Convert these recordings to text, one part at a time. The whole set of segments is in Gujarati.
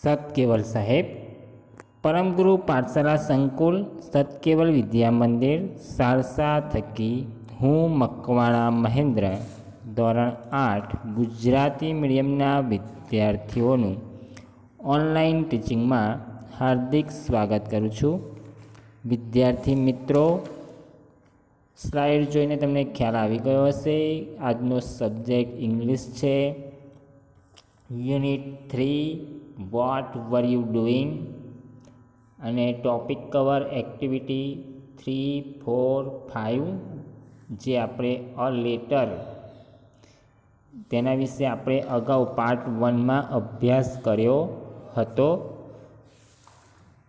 સતકેવલ સાહેબ, પરમગુરુ પાઠશાલા સંકુલ સતકેવલ વિદ્યા મંદિર સારસા થકી હું મકવાણા મહેન્દ્ર ધોરણ 8 ગુજરાતી મીડિયમના વિદ્યાર્થીઓનું ઓનલાઈન ટીચિંગમાં હાર્દિક સ્વાગત કરું છું. વિદ્યાર્થી મિત્રો, સ્લાઇડ જોઈને તમને ખ્યાલ આવી ગયો હશે. આજનો સબ્જેક્ટ ઇંગ્લિશ છે. Unit 3 what were you doing અને ટોપિક કવર એક્ટિવિટી 3, 4, 5 જે આપણે અ લેટર તેના વિશે આપણે અગાઉ પાર્ટ 1માં અભ્યાસ કર્યો હતો.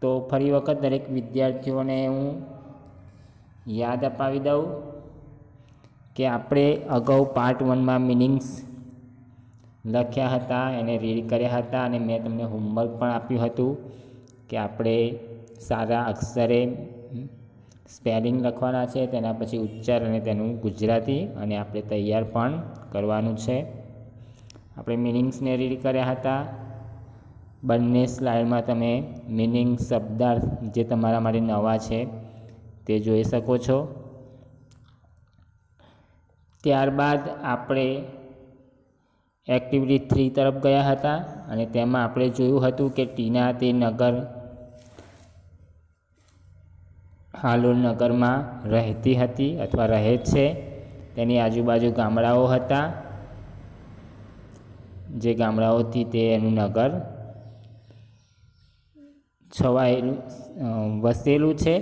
તો ફરી વખત દરેક વિદ્યાર્થીઓને હું યાદ અપાવી દઉં કે આપણે અગાઉ પાર્ટ 1માં મિનિંગ્સ લખ્યા હતા, એને રીડ કર્યા હતા અને મેં તમને હોમવર્ક પણ આપ્યું હતું કે આપણે સારા અક્ષરે સ્પેલિંગ લખવાના છે, તેના પછી ઉચ્ચાર અને તેનું ગુજરાતી, અને આપણે તૈયાર પણ કરવાનું છે. આપણે મિનિંગ્સને રીડ કર્યા હતા. બંને સ્લાઇડમાં તમે મિનિંગ શબ્દાર્થ જે તમારા માટે નવા છે તે જોઈ શકો છો. ત્યારબાદ આપણે એક્ટિવિટી 3 તરફ ગયા હતા અને તેમાં આપણે જોયું હતું કે ટીના તે નગર હાલોલ નગરમાં રહેતી હતી અથવા રહે છે. તેની આજુબાજુ ગામડાઓ હતા, જે ગામડાઓથી તે એનું નગર છવાયેલું વસેલું છે.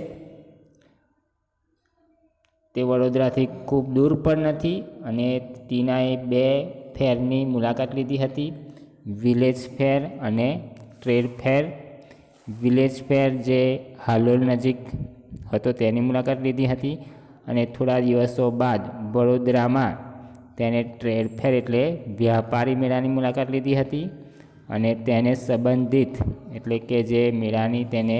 તે વડોદરાથી ખૂબ દૂર પણ નથી. અને ટીનાએ 2 ફેરની મુલાકાત લીધી હતી, વિલેજ ફેર અને ટ્રેડ ફેર. વિલેજ ફેર જે હાલોલ નજીક હતો તેની મુલાકાત લીધી હતી અને થોડા દિવસો બાદ વડોદરામાં તેને ટ્રેડ ફેર એટલે વ્યાપારી મેળાની મુલાકાત લીધી હતી. અને તેને સંબંધિત એટલે કે જે મેળાની તેને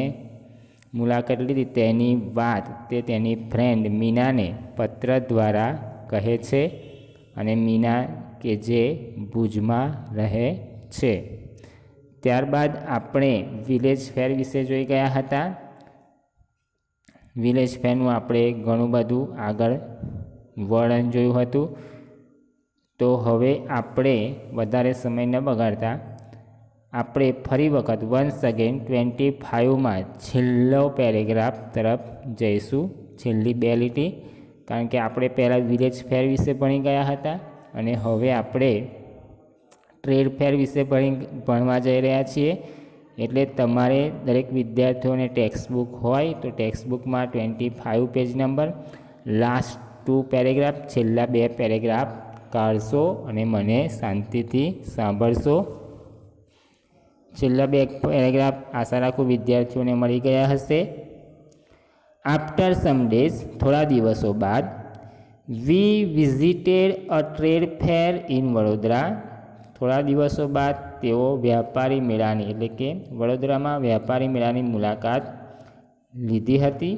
મુલાકાત લીધી તેની વાત તે તેની ફ્રેન્ડ મીનાને પત્ર દ્વારા કહે છે. અને મીના કે જે ભુજમાં રહે છે. ત્યારબાદ આપણે વિલેજ ફેર વિશે જોઈ ગયા હતા. વિલેજ ફેરનું આપણે ઘણું બધું આગળ વર્ણન જોયું હતું. તો હવે આપણે વધારે સમય ન બગાડતા આપણે ફરી વખત વન્સ અગેન 25માં છેલ્લો પેરેગ્રાફ તરફ જઈશું, છેલ્લી 2 લીટી. કારણ કે આપણે પહેલાં વિલેજ ફેર વિશે ભણી ગયા હતા અને હવે આપણે ટ્રેડ ફેર વિશે ભણવા જઈ રહ્યા છીએ. એટલે તમારે દરેક વિદ્યાર્થીઓને ટેક્સ્ટબુક હોય તો ટેક્સ્ટબુકમાં 25 પેજ નંબર, લાસ્ટ 2 પેરેગ્રાફ, છેલ્લા 2 પેરેગ્રાફ કાઢશો અને મને શાંતિથી સાંભળશો. છેલ્લા 2 પેરેગ્રાફ આશા રાખું વિદ્યાર્થીઓને મળી ગયા હશે. આફ્ટર સમ ડેઝ, થોડા દિવસો બાદ, વી visited a trade fair in Vadodara. થોડા દિવસો બાદ તેઓ વ્યાપારી મેળાની એટલે કે વડોદરામાં વ્યાપારી મેળાની મુલાકાત લીધી હતી.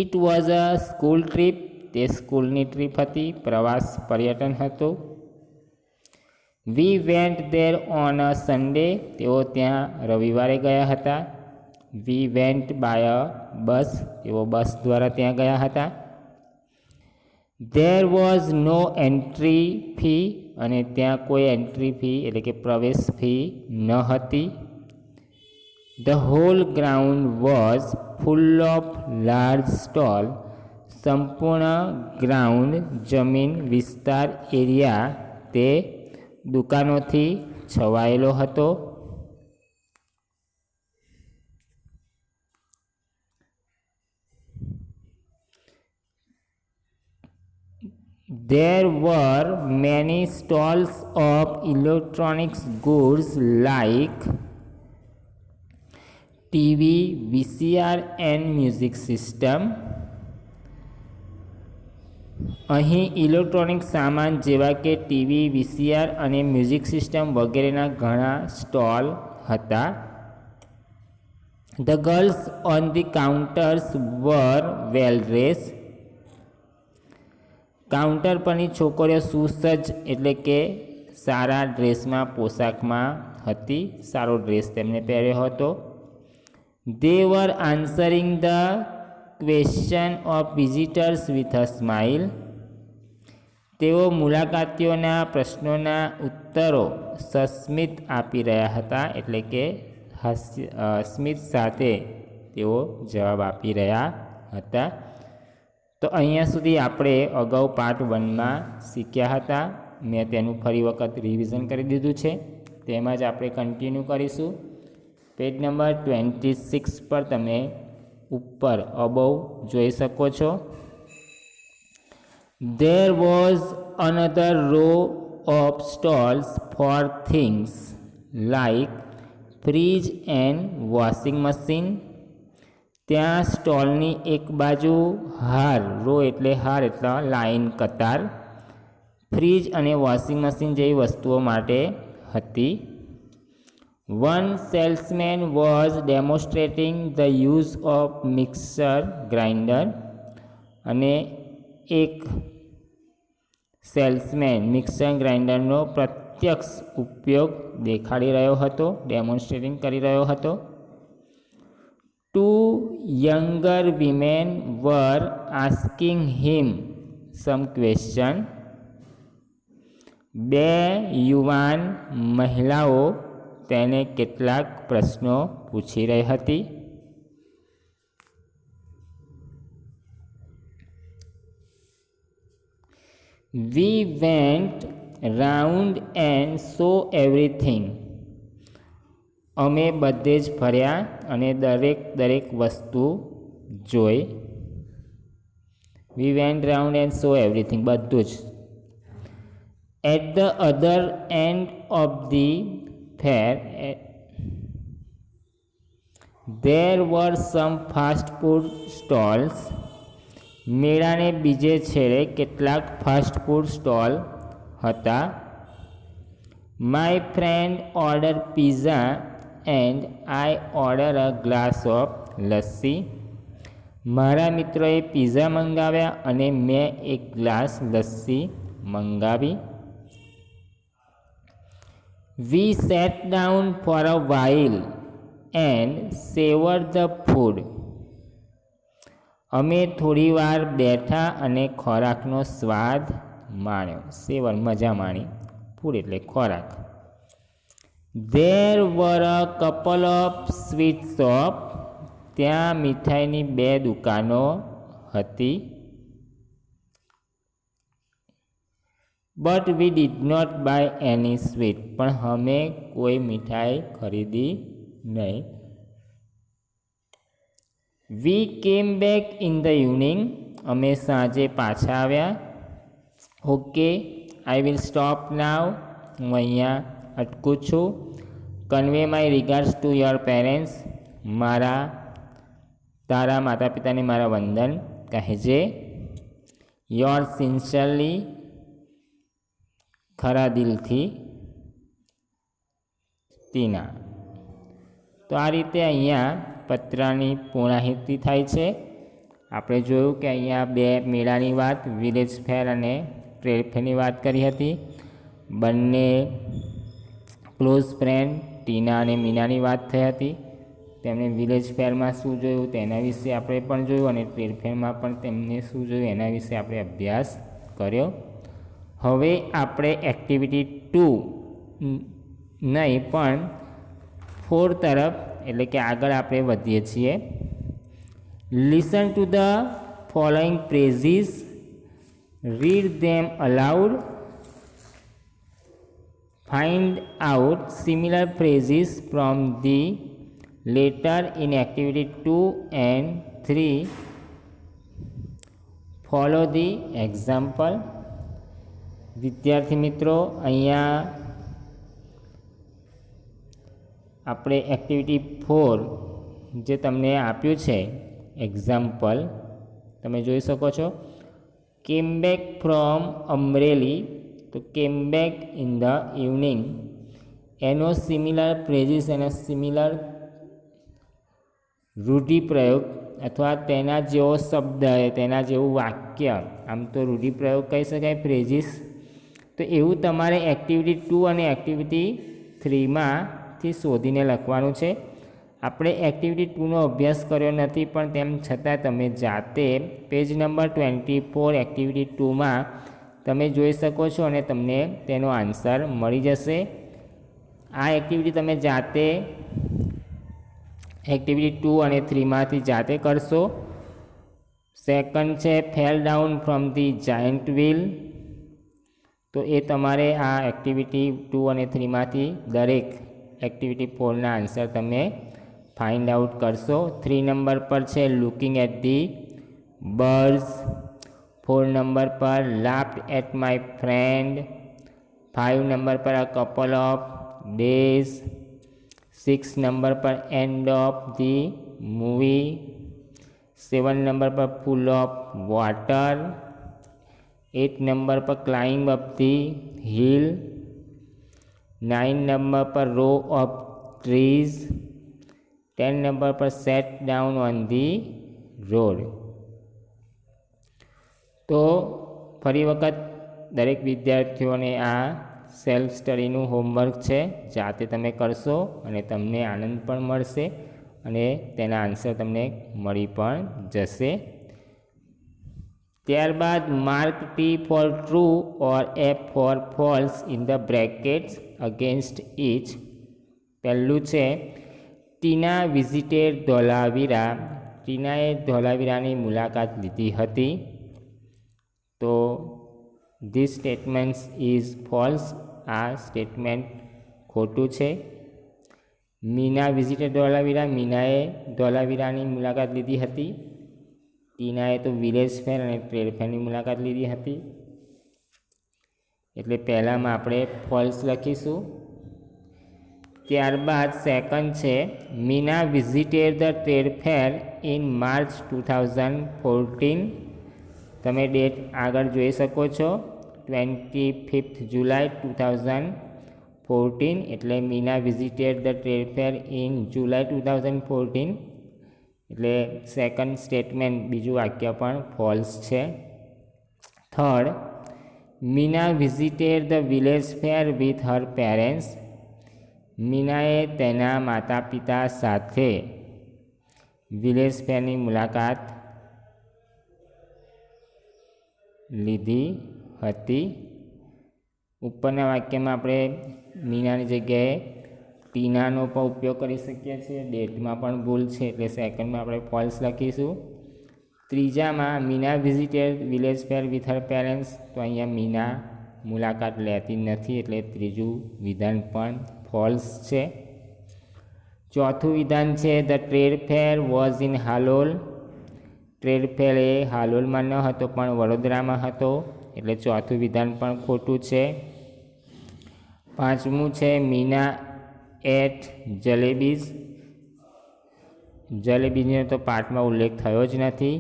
It was a school trip. તે સ્કૂલની ટ્રીપ હતી, પ્રવાસ પર્યટન હતું. We went there on a Sunday. તેઓ ત્યાં રવિવારે ગયા હતા. We went by a bus. તેઓ બસ દ્વારા ત્યાં ગયા હતા. There was no entry fee. અને ત્યાં કોઈ એન્ટ્રી ફી એટલે કે પ્રવેશ ફી ન હતી. The whole ground was full of large stall. સંપૂર્ણ ગ્રાઉન્ડ જમીન વિસ્તાર એરિયા તે દુકાનોથી છવાયેલો હતો. There were many stalls of electronics goods like TV, VCR and music system. અહીં ઇલેક્ટ્રોનિક સામાન જેવા કે ટીવી, VCR અને મ્યુઝિક સિસ્ટમ વગેરેના ઘણા સ્ટોલ હતા. The girls on the counters were well dressed. Counter પરની છોકરીઓ સુસજ્જ એટલે કે સારા ડ્રેસમાં પોશાકમાં હતી, સારો ડ્રેસ તેમને પહેર્યો હતો. They were answering the question of visitors with a smile. તેઓ મુલાકાતીઓના પ્રશ્નોના ઉત્તરો સસ્મિત આપી રહ્યા હતા, એટલે કે સ્મિત સાથે તેઓ જવાબ આપી રહ્યા હતા. તો અહીંયા સુધી આપણે અગાઉ પાર્ટ 1માં શીખ્યા હતા. મેં તેનું ફરી વખત રિવિઝન કરી દીધું છે, તેમાં જ આપણે કન્ટિન્યુ કરીશું. પેજ નંબર 26 પર તમે ઉપર અબવ જોઈ શકો છો. There was another row of stalls for things like fridge and washing machine. ત્યાં સ્ટોલની એક બાજુ હાર, રો એટલે હાર એટલે લાઈન કતાર, ફ્રીજ અને વોશિંગ મશીન જેવી વસ્તુઓ માટે હતી. One salesman was demonstrating the use of mixer grinder. અને એક સેલ્સમેન મિક્સર ગ્રાઇન્ડરનો પ્રત્યક્ષ ઉપયોગ દેખાડી રહ્યો હતો, ડેમોન્સ્ટ્રેટિંગ કરી રહ્યો હતો. Two younger women were asking him some question. બે યુવાન મહિલાઓ તેને કેટલાક પ્રશ્નો પૂછી રહી હતી. We went round and saw everything. અમે બધે જ ફર્યા અને દરેક વસ્તુ જોઈ. We went round and saw everything, બધું જ. At the other end of the fair, there were some fast food stalls. મેળાને બીજે છેડે કેટલાક ફાસ્ટ ફૂડ સ્ટોલ હતા. My friend ordered pizza and I ordered a glass of lassi. મારા મિત્રોએ પિઝા મંગાવ્યા અને મેં એક ગ્લાસ લસ્સી મંગાવી. We sat down for a while and savored the food. અમે થોડીવાર બેઠા અને ખોરાકનો સ્વાદ માણ્યો. સેવર મજા માણી, ફૂડ એટલે ખોરાક. There were a couple of sweet shops. ત્યાં મીઠાઈની 2 દુકાનો હતી. But we did not buy any sweet. પણ અમે કોઈ મીઠાઈ ખરીદી નહીં. We came back in the evening. અમે સાંજે પાછા આવ્યા. Okay, I will stop now. હું અહીંયા અટકું છું. Convey my regards to your parents. તારા માતા પિતાને મારા વંદન કહેજે. Yours sincerely, ખરા દિલથી, ટીના. તો આ રીતે અહીંયા પત્રની પૂર્ણાહુતિ થાય છે. આપણે જોયું કે અહીંયા 2 મેળાની વાત, વિલેજ ફેર અને ટ્રેડ ફેરની વાત કરી હતી. બંને ક્લોઝ ફ્રેન્ડ ટીના અને મીનાની વાત થઈ હતી. તેમણે વિલેજ ફેરમાં શું જોયું તેના વિશે આપણે પણ જોયું અને ટ્રેડ ફેરમાં પણ તેમને શું જોયું એના વિશે આપણે અભ્યાસ કર્યો. હવે આપણે એક્ટિવિટી 2 નહીં પણ 4 તરફ એટલે કે આગળ આપણે વધીએ છીએ. Listen to the following phrases, read them aloud, find out similar phrases from the letter in activity 2 and 3. Follow the example. વિદ્યાર્થી મિત્રો, અહીંયા આપણે એક્ટિવિટી 4 જે તમને આપ્યું છે એક્ઝામ્પલ તમે જોઈ શકો છો. કેમ બેક ફ્રોમ અમરેલી, તો કેમ બેક ઇન ધ ઇવનિંગ એનો સિમિલર ફ્રેઝિસ, એનો સિમિલર રૂઢિપ્રયોગ અથવા તેના જેવો શબ્દ તેના જેવું વાક્ય, આમ તો રૂઢિપ્રયોગ કહી શકાય ફ્રેઝિસ, તો એવું તમારે એક્ટિવિટી 2 અને એક્ટિવિટી 3માંથી શોધીને લખવાનું છે. આપણે એક્ટિવિટી 2નો અભ્યાસ કર્યો નથી, પણ તેમ છતાં તમે જાતે પેજ નંબર 24 એક્ટિવિટી 2માં તમે જોઈ શકો છો અને તમને તેનો આન્સર મળી જશે. આ એક્ટિવિટી તમે જાતે એક્ટિવિટી 2 અને 3માંથી જાતે કરશો. સેકન્ડ છે fell down from the giant wheel. તો એ તમારે આ એક્ટિવિટી 2 અને 3માંથી દરેક એક્ટિવિટી 4ના આન્સર તમે ફાઇન્ડ આઉટ કરશો. 3 નંબર પર છે looking at the birds. 4 number પર laughed at my friend. 5 number પર a couple of days. 6 number પર end of the movie. 7 number પર ફૂલ ઓફ વોટર. 8 નંબર પર climb up the hill. 9 number પર રો ઓફ ટ્રીઝ. 10 નંબર પર set down on the road. તો ફરી વખત દરેક વિદ્યાર્થીઓને આ સેલ્ફ સ્ટડીનું હોમવર્ક છે, જાતે તમે કરશો અને તમને આનંદ પણ મળશે અને તેના આન્સર તમને મળી પણ જશે. ત્યારબાદ mark T for true or F for false in the brackets against each. પહેલું છે ટીના વિઝિટેડ ધોલાવીરા. ટીનાએ ધોલાવીરાની મુલાકાત લીધી હતી. તો ધીસ સ્ટેટમેન્ટ ઇઝ ફોલ્સ. આ સ્ટેટમેન્ટ ખોટું છે. મીના વિઝિટેડ ધોલાવીરા. મીનાએ ધોલાવીરાની મુલાકાત લીધી હતી. ટીનાએ તો વિલેજ ફેર અને ટ્રેડ ફેરની મુલાકાત લીધી હતી. એટલે પહેલાંમાં આપણે ફોલ્સ લખીશું. ત્યારબાદ સેકન્ડ છે Meena visited the trade fair in March 2014. તમે ડેટ આગળ જોઈ શકો છો 25th જુલાઈ 2014. એટલે Meena visited the trade fair in July 2014. એટલે સેકન્ડ સ્ટેટમેન્ટ બીજું વાક્ય પણ ફોલ્સ છે. Third Meena visited the village fair with her parents. મીનાએ તેના માતા પિતા સાથે વિલેજ ફેરની મુલાકાત લીધી હતી. ઉપરના વાક્યમાં આપણે મીનાની જગ્યાએ ટીનાનો પણ ઉપયોગ કરી શકીએ છીએ. ડેટમાં પણ ભૂલ છે એટલે સેકન્ડમાં આપણે ફોલ્સ લખીશું. ત્રીજામાં Meena visited village fair with her parents. તો અહીંયા મીના મુલાકાત લેતી નથી એટલે ત્રીજું વિધાન પણ ફોલ્સ છે. ચોથું વિધાન છે the trade fair was in Halol. Trade fair એ હાલોલમાં ન હતો પણ વડોદરામાં હતો. એટલે ચોથું વિધાન પણ ખોટું છે. પાંચમું છે મીના એટ જલેબીઝ. જલેબીનો તો પાઠમાં ઉલ્લેખ થયો જ નથી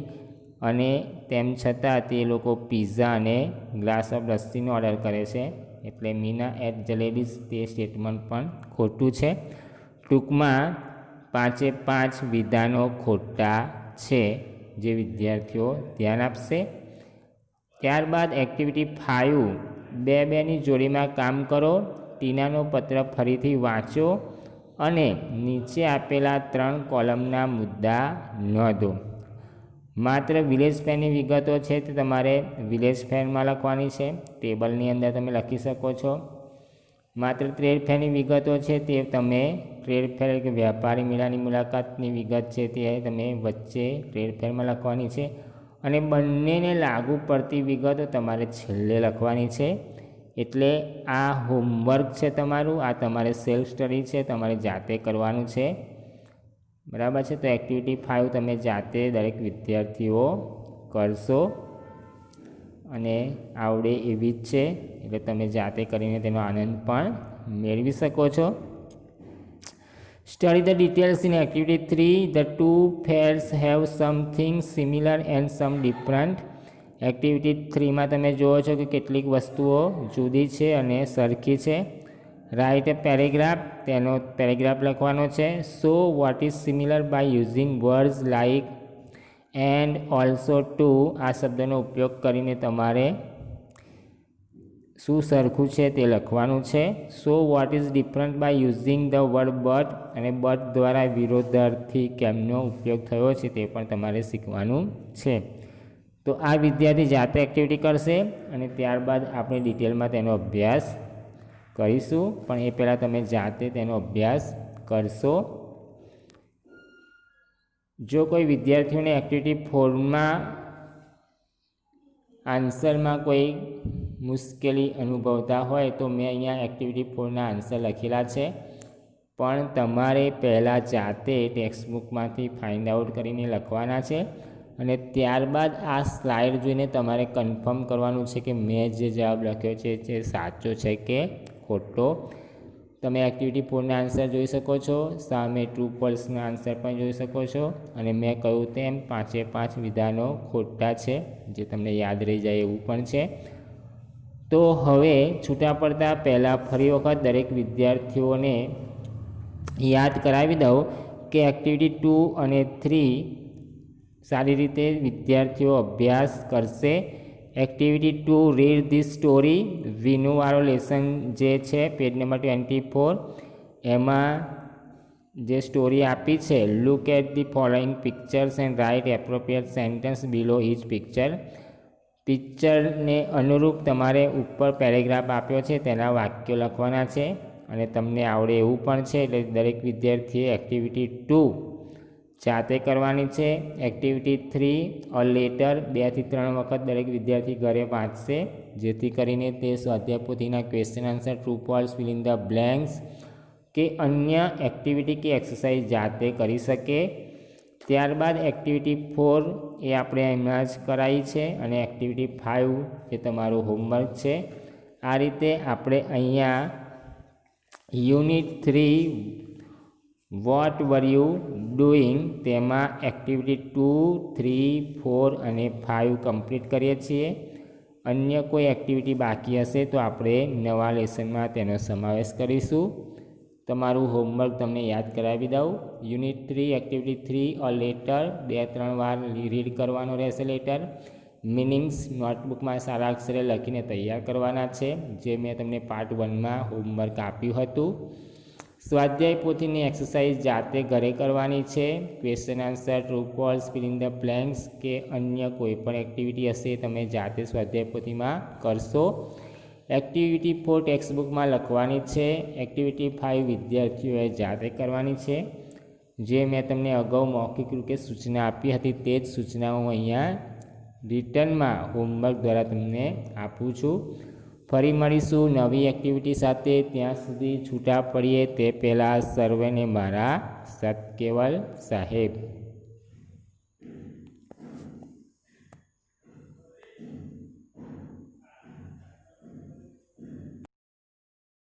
અને તેમ છતાં તે લોકો પિઝા અને ગ્લાસ ઓફ લસ્સીનો ઓર્ડર કરે છે. એટલે મીના એટ જલેબીઝ તે સ્ટેટમેન્ટ પણ ખોટું છે. ટૂંકમાં 5 વિધાનો ખોટા છે, જે વિદ્યાર્થીઓ ધ્યાન આપશે. ત્યારબાદ એક્ટિવિટી 5 2-2ની જોડીમાં કામ કરો. ટીનાનો પત્ર ફરીથી વાંચો અને નીચે આપેલા 3 કોલમના મુદ્દા નોંધો. માત્ર વિલેજ ફેરની વિગતો છે તે તમારે વિલેજ ફેરમાં લખવાની છે. ટેબલની અંદર તમે લખી શકો છો. માત્ર ટ્રેડ ફેરની વિગતો છે તે તમે ટ્રેડ ફેર કે વ્યાપારી મેળાની મુલાકાતની વિગત છે તે તમે વચ્ચે ટ્રેડ ફેરમાં લખવાની છે અને બંનેને લાગુ પડતી વિગતો તમારે છેલ્લે લખવાની છે. એટલે આ હોમવર્ક છે તમારું. આ તમારે સેલ્ફ સ્ટડી છે, તમારે જાતે કરવાનું છે. બરાબર છે. તો એક્ટિવિટી 5 તમે જાતે દરેક વિદ્યાર્થીઓ કરશો અને આવડે એવી જ છે. એટલે તમે જાતે કરીને તેનો આનંદ પણ મેળવી શકો છો. Study the details in activity 3. The two fairs have something similar and some different. Activity 3માં તમે જુઓ છો કે કેટલીક વસ્તુઓ જુદી છે અને સરખી છે. Write a paragraph. તેનો પેરેગ્રાફ લખવાનો છે. So what is similar by using words like and also too. આ શબ્દનો ઉપયોગ કરીને તમારે શું સરખું છે તે લખવાનું છે. So what is different by using the word but, અને બટ દ્વારા વિરોધાર્થી કેમનો ઉપયોગ થયો છે તે પણ તમારે શીખવાનું છે. તો આ વિદ્યાર્થી જાતે એક્ટિવિટી કરશે અને ત્યારબાદ આપણે ડિટેલમાં તેનો અભ્યાસ કરીશું, પણ એ પહેલાં તમે જાતે તેનો અભ્યાસ કરશો. જો કોઈ વિદ્યાર્થીઓને એક્ટિવિટી 4માં આન્સરમાં કોઈ મુશ્કેલી અનુભવતા હોય તો મેં અહીંયા એક્ટિવિટી 4ના આન્સર લખેલા છે, પણ તમારે પહેલાં જાતે ટેક્સ્ટબુકમાંથી ફાઇન્ડ આઉટ કરીને લખવાના છે અને ત્યારબાદ આ સ્લાઇડ જોઈને તમારે કન્ફર્મ કરવાનું છે કે મેં જે જવાબ લખ્યો છે તે સાચો છે કે ખોટો. તમે એક્ટિવિટી 4ના આન્સર જોઈ શકો છો, સામે ટ્રુ ફોલ્સના આન્સર પણ જોઈ શકો છો, અને મેં કહ્યું તેમ 5 વિધાનો ખોટા છે, જે તમને યાદ રહી જાય એવું પણ છે. તો હવે છૂટા પડતા પહેલાં ફરી વખત દરેક વિદ્યાર્થીઓને યાદ કરાવી દઉં કે એક્ટિવિટી 2 અને 3 સારી રીતે વિદ્યાર્થીઓ અભ્યાસ કરશે. એક્ટિવિટી 2 રીડ ધીસ સ્ટોરી, વિનુવાળો લેસન જે છે પેજ નંબર 24, એમાં જે સ્ટોરી આપી છે, look at the following pictures and write appropriate sentence below each picture. પિક્ચરને અનુરૂપ તમારે ઉપર પેરેગ્રાફ આપ્યો છે તેના વાક્યો લખવાના છે અને તમને આવડે એવું પણ છે, એટલે દરેક વિદ્યાર્થીએ એક્ટિવિટી 2 જાતે કરવાની છે. એક્ટિવિટી 3 અ લેટર 2 થી 3 વખત દરેક વિદ્યાર્થી ઘરે વાંચશે, જેથી કરીને તે સ્વાધ્યાય પોથીના question answer, true false, fill in the blanks કે અન્ય એક્ટિવિટી કે એક્સરસાઇઝ જાતે કરી શકે. ત્યારબાદ એક્ટિવિટી 4 એ આપણે હમણાં જ કરાવી છે અને એક્ટિવિટી 5 એ તમારું હોમવર્ક છે. આ રીતે આપણે અહીંયા unit 3 what were you doing તેમાં એક્ટિવિટી 2, 3, 4 અને 5 કમ્પ્લીટ કરીએ છીએ. અન્ય કોઈ એક્ટિવિટી બાકી હશે તો આપણે નવા લેસનમાં તેનો સમાવેશ કરીશું. તમારું હોમવર્ક તમને યાદ કરાવી દઉં. યુનિટ 3 એક્ટિવિટી 3 અ લેટર 2-3 વાર રીડ કરવાનો રહેશે લેટર. મિનિંગ્સ નોટબુકમાં સારા અક્ષરે લખીને તૈયાર કરવાના છે, જે મેં તમને પાર્ટ 1માં હોમવર્ક આપ્યું હતું. સ્વાધ્યાય પોથીની એક્સરસાઇઝ જાતે ઘરે કરવાની છે. Question answer, true false, fill in the blanks કે અન્ય કોઈ પણ એક્ટિવિટી હશે તમે જાતે સ્વાધ્યાય પોથીમાં કરશો. એક્ટિવિટી 4 ટેક્સ્ટબુકમાં લખવાની છે. એક્ટિવિટી 5 વિદ્યાર્થીઓએ જાતે કરવાની છે. જે મેં તમને અગાઉ મૌખિક રૂપે સૂચના આપી હતી તે જ સૂચનાઓ અહીંયા રિટર્નમાં હોમવર્ક દ્વારા તમને આપું છું. ફરી મળીશું નવી એક્ટિવિટી સાથે. ત્યાં સુધી છૂટા પડીએ તે પહેલાં સર્વેને મારા સત કેવલ સાહેબ.